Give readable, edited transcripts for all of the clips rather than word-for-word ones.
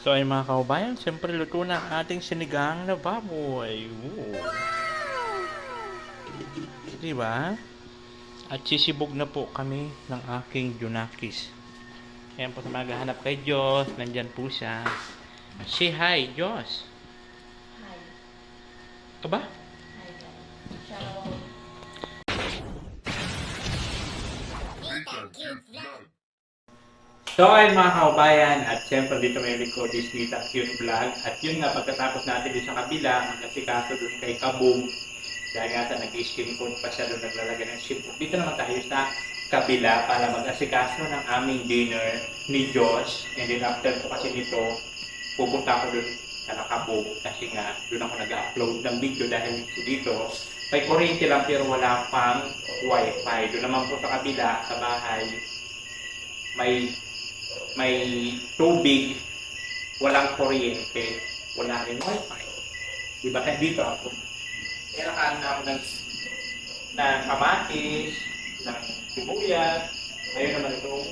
So ay mga kaubayan, siyempre luto na ang ating sinigang na baboy. Ooh. Diba? At sisibog na po kami ng aking Junakis. Ayan po sa maghahanap kay Diyos. Nandyan po siya. Say hi, Diyos. Hi. Ito ba? Hi, guys. Shout So ay mga kaubayan, at siyempre dito may likod is Nita Cute Vlog. At yun nga, pagkatapos natin doon sa kabila, magkasikaso doon kay Kabum. Dahil nga sa nag-skin coat pa siya doon naglalagay ng ship. Dito naman tayo sa kabila para mag-asikaso ng aming dinner ni Josh. And then after ko kasi nito, pupunta ako doon sa Nakabog kasi nga doon ako nag-upload ng video dahil dito may kuryente lang pero wala pang wifi. Doon naman po sa kabila, sa bahay, may may tubig, walang kuryente, wala rin wifi. Diba? Kaya dito ako. Kaya nakaanda ako ng kamatis, ng sibuyas, ayun naman itong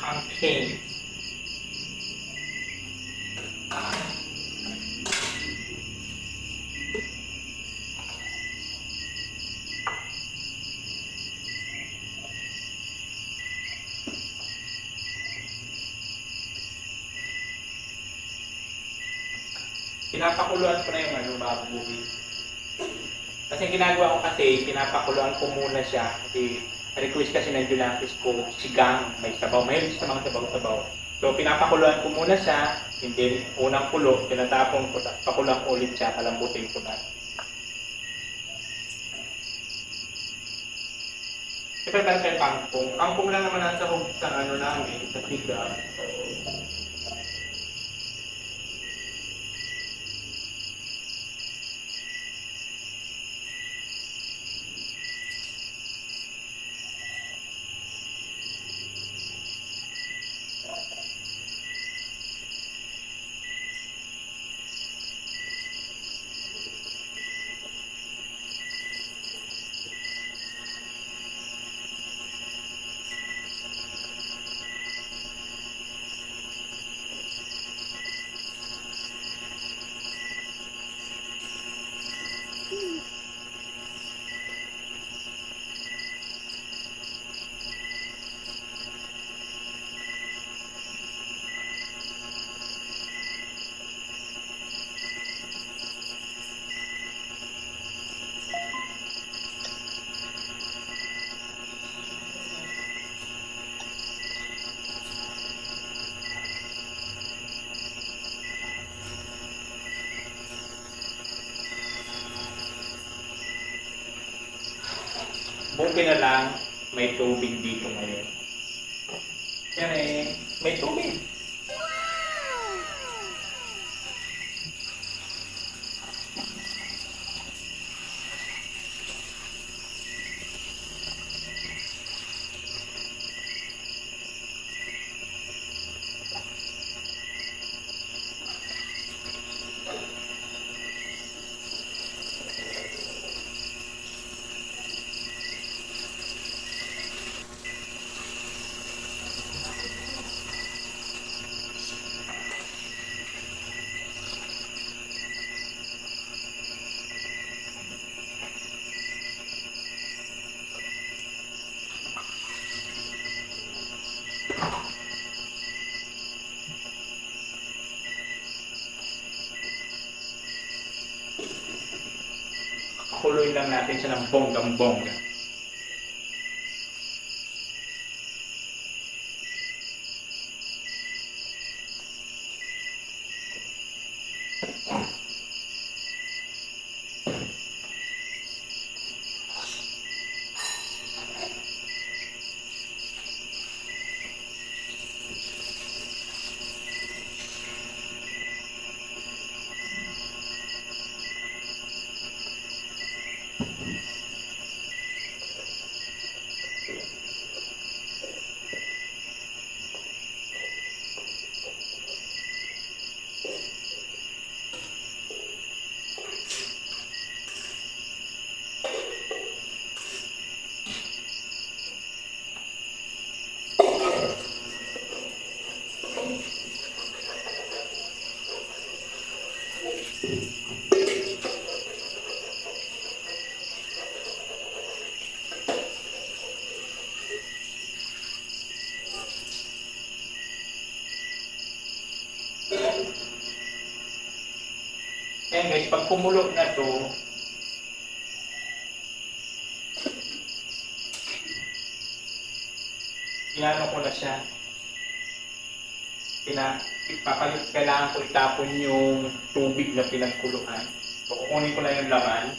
hangking. Pinapakuluan ko na yung baboy. Kasi ginagawa ko kasi, pinapakuluan ko muna siya. Kasi request kasi ng Junakis ko, sigang, may sabaw. May sa mga sabaw-sabaw. So pinapakuluan ko muna siya, and then unang kulo, tinatapon ko, pakuluan ko ulit siya, palambutin ko na. Ito tayo kay kangkong. Kangkong lang naman nasa hug sa ano namin, sa sigang. Buti na lang, may tubig dito ngayon. Yan eh, may tubig. Kuloy lang natin siya ng bonggang-bongga. Ayan guys, pag kumulo na to, inano ko na siya. Kailangan ko itapon yung tubig na pinagkuluan. So, kukunin ko na yung laman.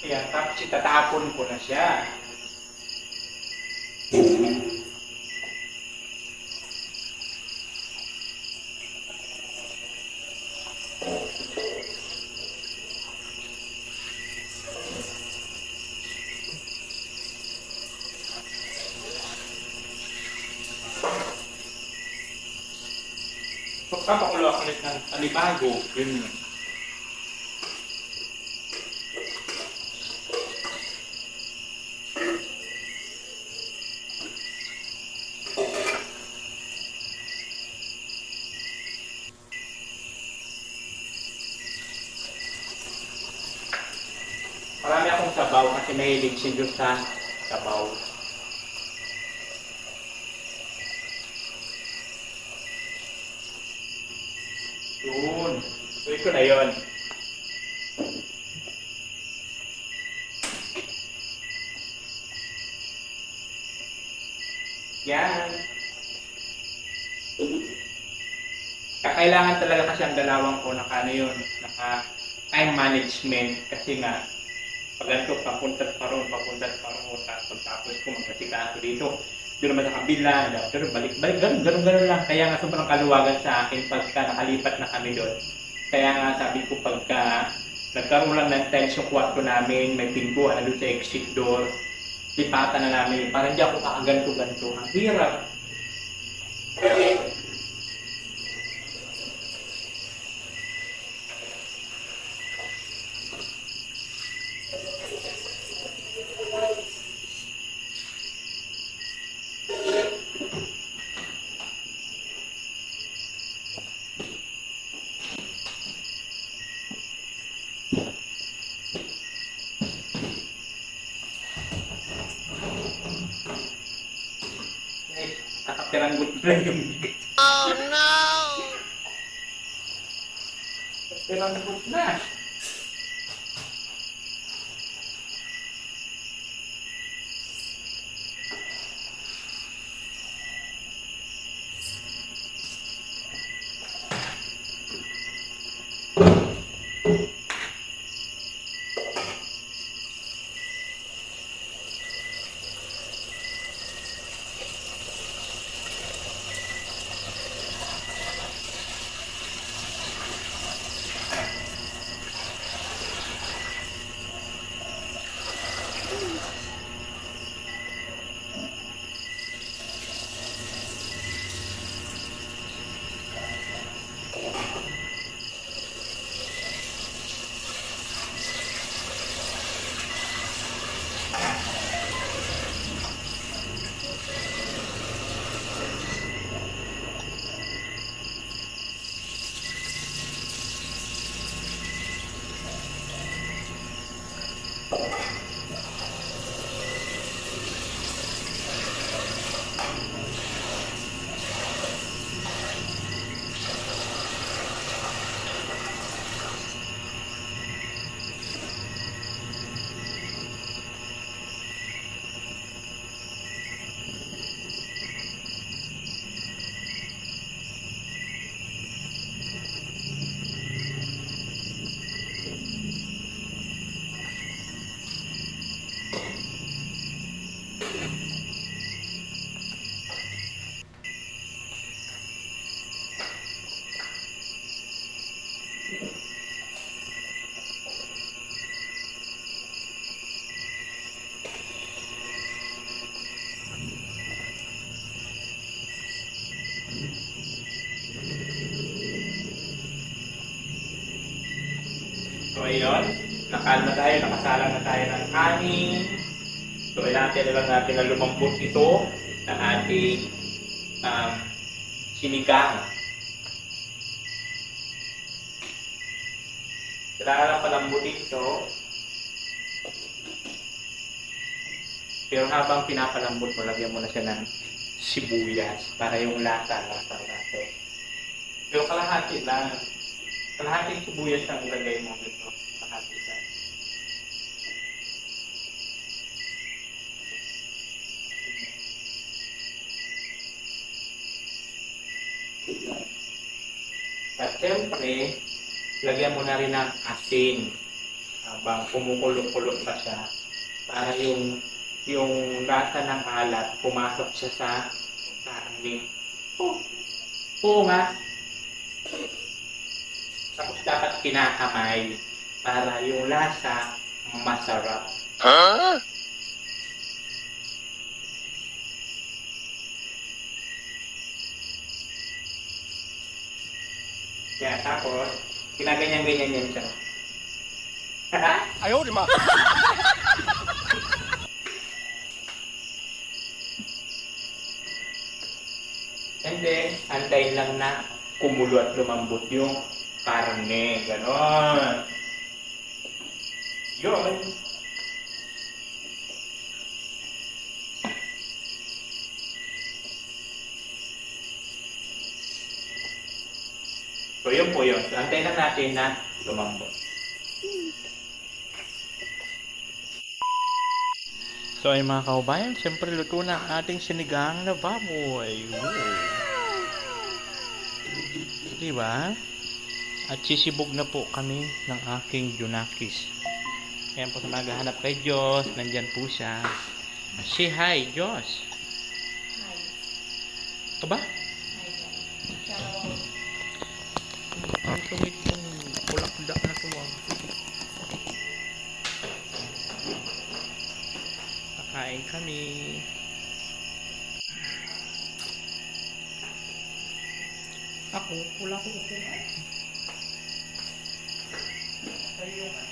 Ayan, tapos itatapon ko na siya. Papakulo ako ulit ng panibago. Yun yun. Marami akong sabaw kasi mahilig si Diyos sa sabaw. Yun. So, ito na yun. Yan. Kakailangan talaga kasi ang dalawang ko naka time management kasi nga pag ganito papunta pa ron tapos ko magkasikaso dito doon naman sa kabila pero balik ganun lang kaya nga sobrang kaluwagan sa akin pagka nakalipat na kami doon kaya nga sabi ko pagka nagkaroon lang ng tiles yung kwarto namin may pintuan doon sa exit door lipatan na namin parang di ako kakaganto ang hirap. Kakapiranggot na yung bigat. Oh no! Kakapiranggot na. ngayon, nakalma tayo, nakasalang na tayo ng kanin. So, natin lang natin na lumambot ito ng ating sinigang. Kailangan lang palambutin ito. Pero habang pinapalambot mo, lagyan mo na siya ng sibuyas para yung lasa natin. Pero kalahati lang. Kalahating sibuyas ang ilagay mo dito. Kalahati lang. At siyempre, lagyan mo na rin ng asin habang kumukulo-kulo pa siya para yung lasa ng alat pumasok siya sa karne. Oo nga. Tapos dapat kinakamay para yung lasa masarap. Huh? Kaya tapos, kinaganyan-ganyan yan siya. Ayaw, di ma. And then, antayin lang na kumulo at lumambot yung karne. Ganon. Yun. So, yun po yun. So, antayin lang natin na lumambot. So ay mga kaubayan, siyempre luto na ang ating sinigang na baboy. Diba? At sisibog na po kami ng aking Junakis. Ayan po sa maghahanap kay Diyos, nandyan po siya. Say hi, Diyos. Hi. Ito ba? Hi, guys. Siya raw ako. Ang sungit kong kulakda na ito. Kakain kami. Ako, wala akong upuan. Kayo nga.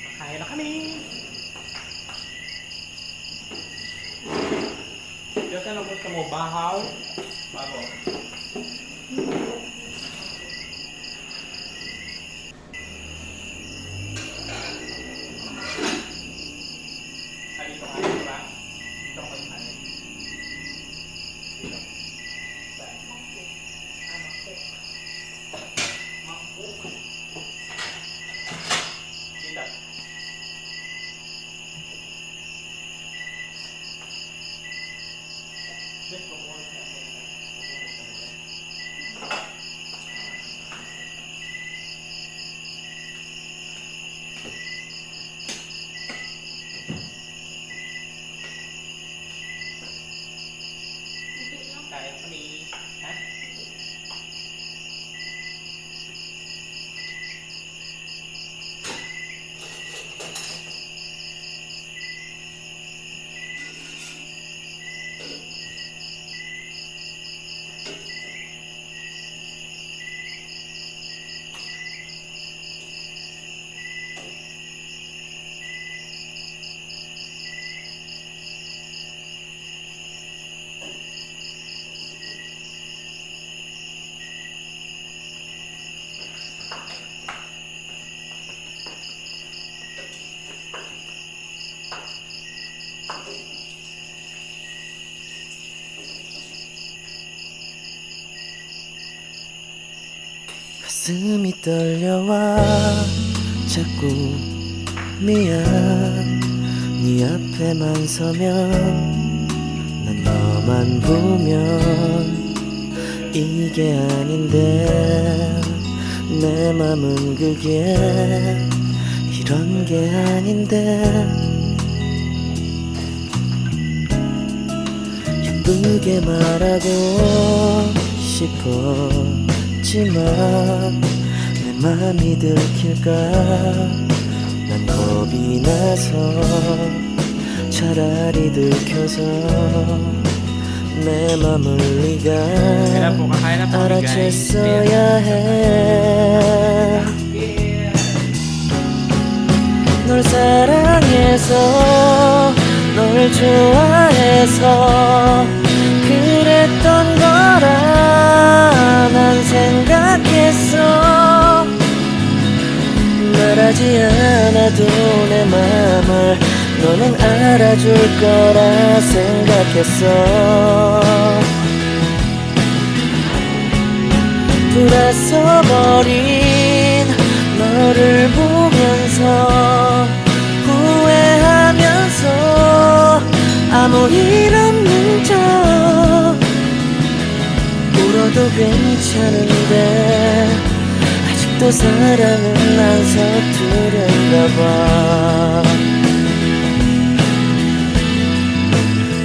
Kakain na kami. Diyos, ano gusto mo? Bahaw? Bago. Kaya kami. Ha? 가슴이 떨려와 자꾸 미안 네 앞에만 서면 난 너만 보면 이게 아닌데 내 맘은 그게 이런 게 아닌데 예쁘게 말하고 싶었지만 내 맘이 들킬까 난 겁이 나서 차라리 들켜서 내 맘을 Kailan po, 네가 kakain na po kami guys. 알아챘어야 해. 널 사랑해서 널 좋아해서 그랬던 거라 난 생각했어. 말하지 않아도 내 맘을 너는 알아줄 거라 생각했어. 돌아서 버린 너를 보면서 후회하면서 아무 일 없는 척 울어도 괜찮은데 아직도 사랑은 안 서투른가 봐.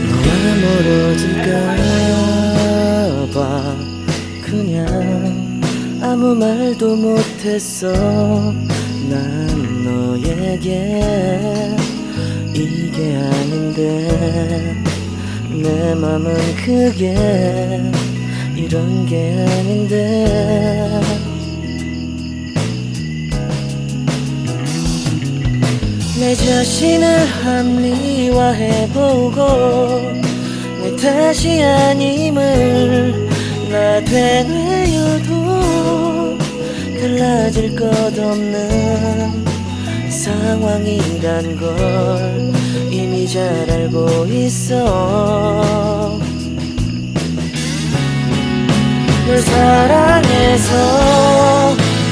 너와 멀어질까 봐 그냥 아무 말도 못했어. 난 너에게 이게 아닌데 내 맘은 그게 이런 게 아닌데. 내 자신을 합리화해보고 내 탓이 아님을 나 되뇌어도 달라질 것 없는 상황이란 걸 이미 잘 알고 있어. 널 사랑해서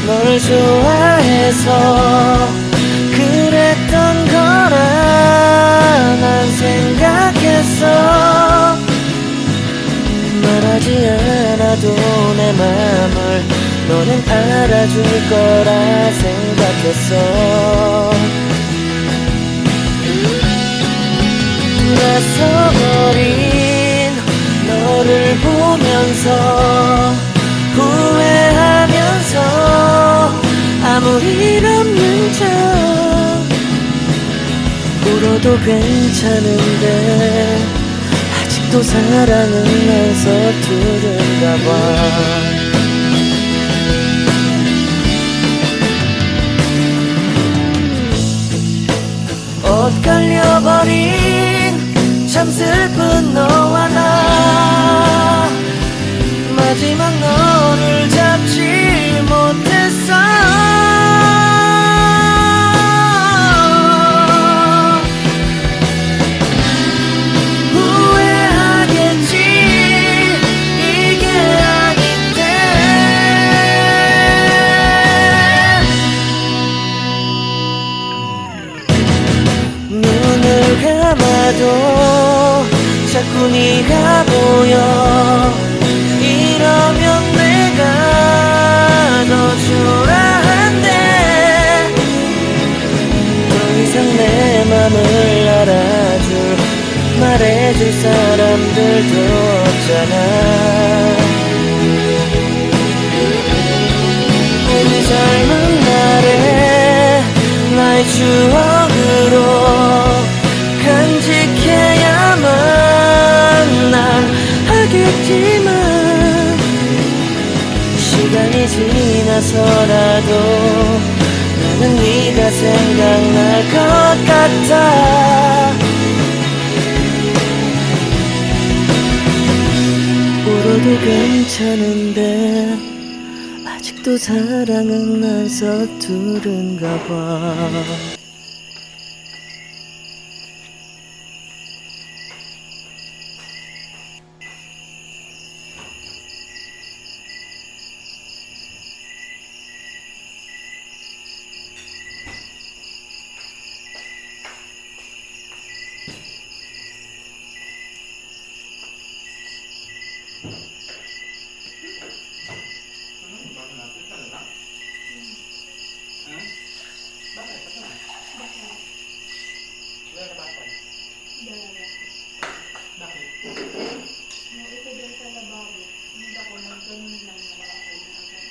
널 좋아해서 그랬던 거라 난 생각했어. 말하지 않아도 내 맘을 너는 알아줄 거라 생각했어. 돌아서버린 너를 보면서 후회하면서 아무 일 없는 척 울어도 괜찮은데 아직도 사랑은 안 서투른가 봐. 엇갈려버린 참 슬픈 너와 나 마지막 너를 잡지 못했어. 후회하겠지 이게 아닌데. 눈을 감아도 자꾸 네가 보여. 이러면 내가 더 초라한데 더 이상 내 맘을 알아줄 말해줄 사람들도 없잖아. 우리 젊은 날에 나의 추억으로 간직해야만 난 하겠지만 시간이 지나서라도 나는 네가 생각날 것 같아. 울어도 괜찮은데 아직도 사랑은 안 서투른가 봐. Yung isa dyan sa lababo, hindi ako nag-ganun lang na ako na agad.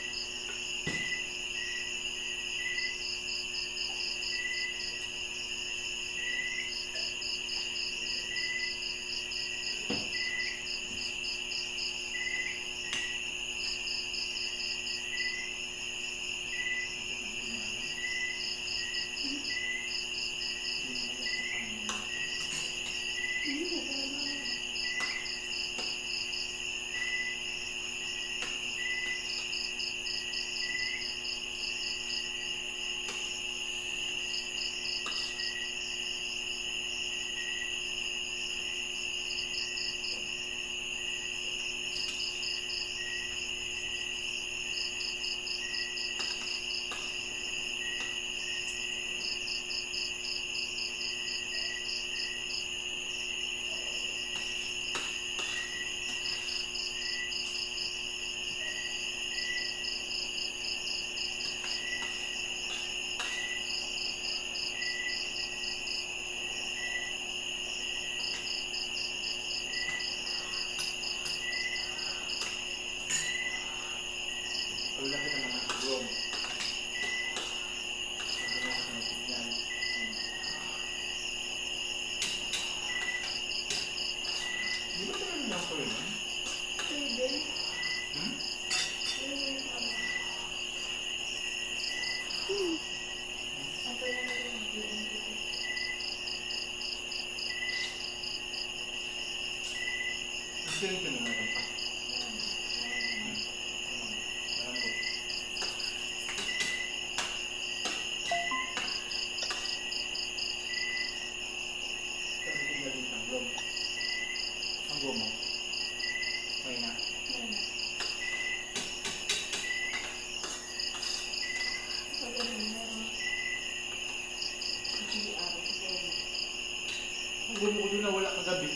cellphone ko doon na wala kagabi.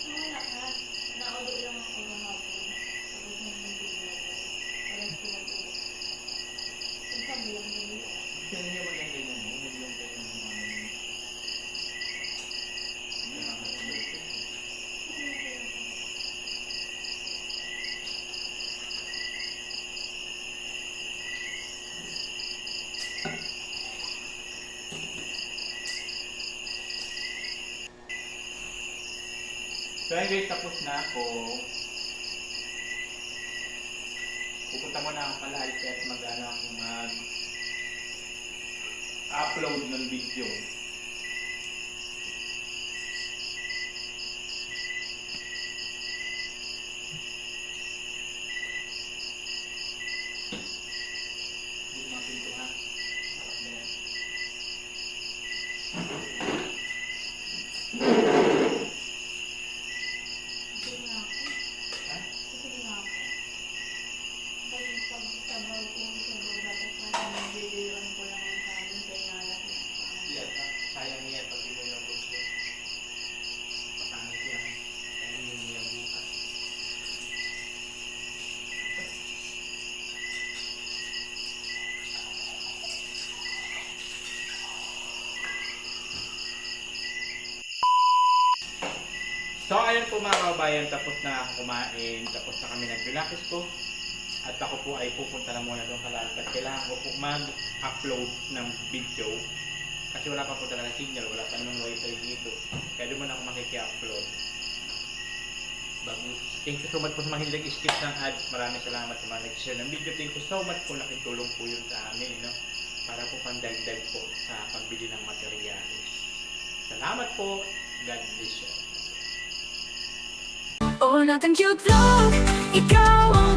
Wala ka. Naulo lang ako kahapon. Tapos nag-video ako. Parang pinag-ulo. Ang sabi lang din yun. Kaya niya wala yung ganyan mo. Hindi yung ganyan mo. So ayun guys, tapos na ako. Pupunta mo na ang Palahit at mag-upload ng video. Hindi mga pinto ha. Sige nga ako. Ha? Sige nga ako. Dahil pag-sabaw ko, sabaw dapat sa video-videoan ko lang ang kanin kaya nalak na ang kanin. Yan, sayang yan pag hindi mo yung gusto. Patangit yan. Kaya hindi mo yung bukas. So ayun po mga kababayan, tapos na ako kumain, tapos na kami nag-relax ko. At ako po ay pupunta na muna doon kalapit. Kailangan ko po mag-upload ng video. Kasi wala pa po talaga signal, wala pa namang wifi dito. Kaya doon muna ako makiki-upload. Bagus. Thank you so much po sa mga hindi nag-skip ng ads. Maraming salamat sa mga nag-share ng video. Thank you so much po, laking tulong po yun sa amin, no? Para po pandagdag po sa pagbili ng materials. Salamat po. God bless you. Oh, nothing cute vlog, ikaw ang